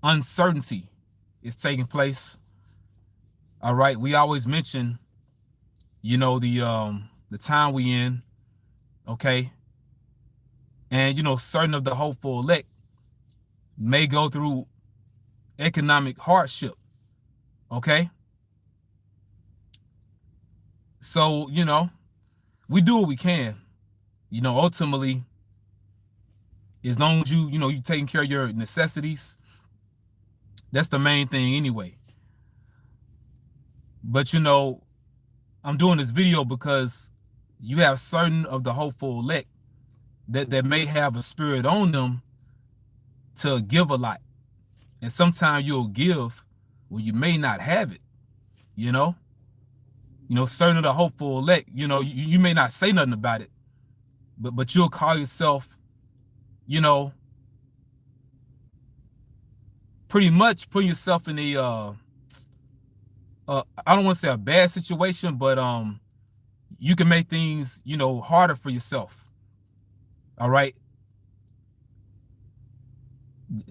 uncertainty is taking place. All right. We always mention, the time we in, okay? And certain of the hopeful elect may go through economic hardship. Okay. So, we do what we can. Ultimately, as long as you taking care of your necessities, that's the main thing anyway. But I'm doing this video because you have certain of the hopeful elect that may have a spirit on them to give a lot. And sometimes you'll give when you may not have it, you know? Certain of the hopeful elect, you may not say nothing about it, but you'll call yourself, pretty much putting yourself in a I don't want to say a bad situation, but you can make things, harder for yourself. All right.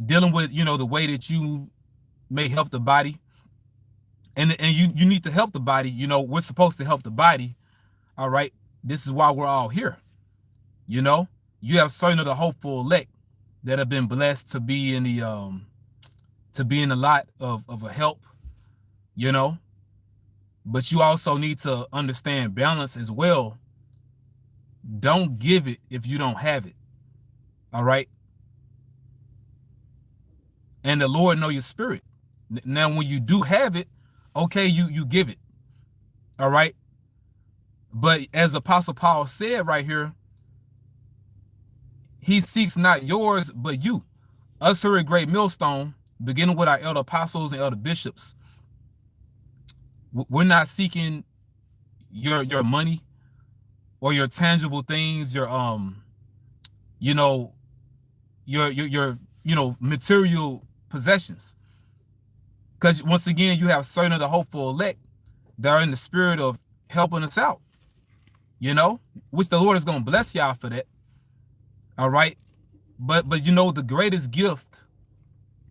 Dealing with, the way that you may help the body. And you need to help the body. We're supposed to help the body. All right. This is why we're all here. You have certain of the hopeful elect that have been blessed to be in the a lot of a help, but you also need to understand balance as well. Don't give it if you don't have it. All right. And the Lord know your spirit. Now, when you do have it, okay, you give it. All right. But as Apostle Paul said right here, he seeks not yours, but you. Us here at Great Millstone, beginning with our elder apostles and elder bishops, we're not seeking your money or your tangible things, your material possessions. Because once again, you have certain of the hopeful elect that are in the spirit of helping us out, which the Lord is going to bless y'all for that. All right. But the greatest gift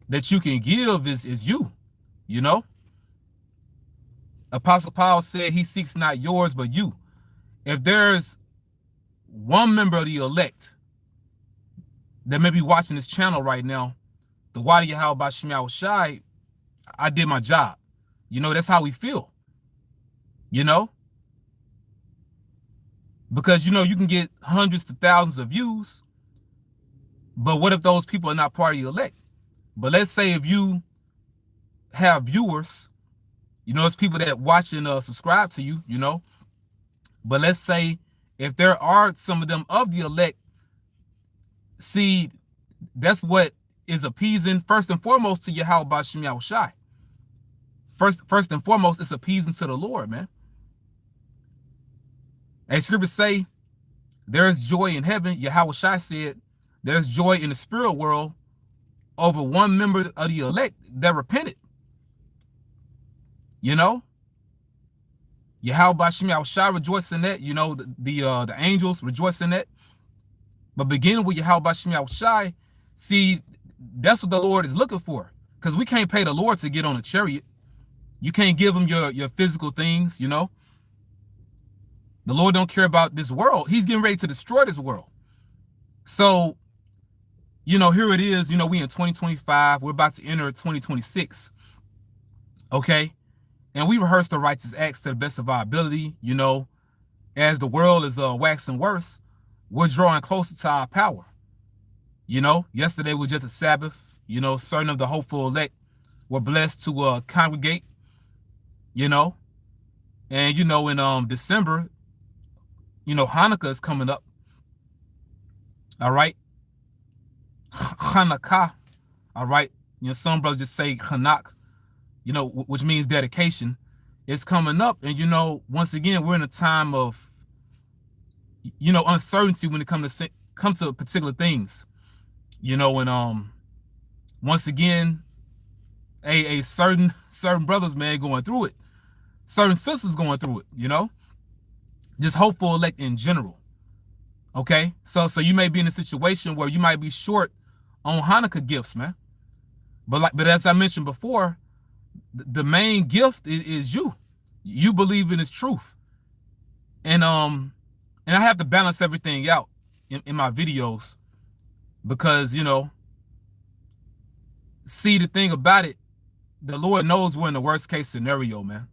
that you can give is you. Apostle Paul said he seeks not yours, but you. If there's one member of the elect that may be watching this channel right now, the Wadi Yahweh Bashim Yahweh Shai, I did my job. That's how we feel. Because, you can get hundreds to thousands of views, but what if those people are not part of the elect? But let's say if you have viewers, it's people that watch and subscribe to you, But let's say if there are some of them of the elect, see, that's what is appeasing first and foremost to Yahweh Bashim Yahweh Shai. First and foremost, it's appeasing to the Lord, man. As scriptures say, there is joy in heaven. Yahweh Shai said, there's joy in the spirit world over one member of the elect that repented. Yahweh Bashim Yahweh Shai rejoice in that. The angels rejoice in that. But beginning with Yahweh Bashim Yahweh Shai, see, that's what the Lord is looking for. Because we can't pay the Lord to get on a chariot. You can't give him your physical things, The Lord don't care about this world. He's getting ready to destroy this world. So, here it is, we in 2025. We're about to enter 2026. Okay? And we rehearse the righteous acts to the best of our ability. As the world is waxing worse, we're drawing closer to our power. Yesterday was just a Sabbath. Certain of the hopeful elect were blessed to congregate. And in December, Hanukkah is coming up. All right. Hanukkah. All right. Some brothers just say Hanak, which means dedication. It's coming up. And, once again, we're in a time of, uncertainty when it comes to particular things. And once again, a certain brothers, man, going through it. Certain sisters going through it, Just hopeful elect in general. Okay? So you may be in a situation where you might be short on Hanukkah gifts, man. But as I mentioned before, the main gift is you. You believe in His truth, and I have to balance everything out in my videos because see, the thing about it, the Lord knows we're in the worst case scenario, man.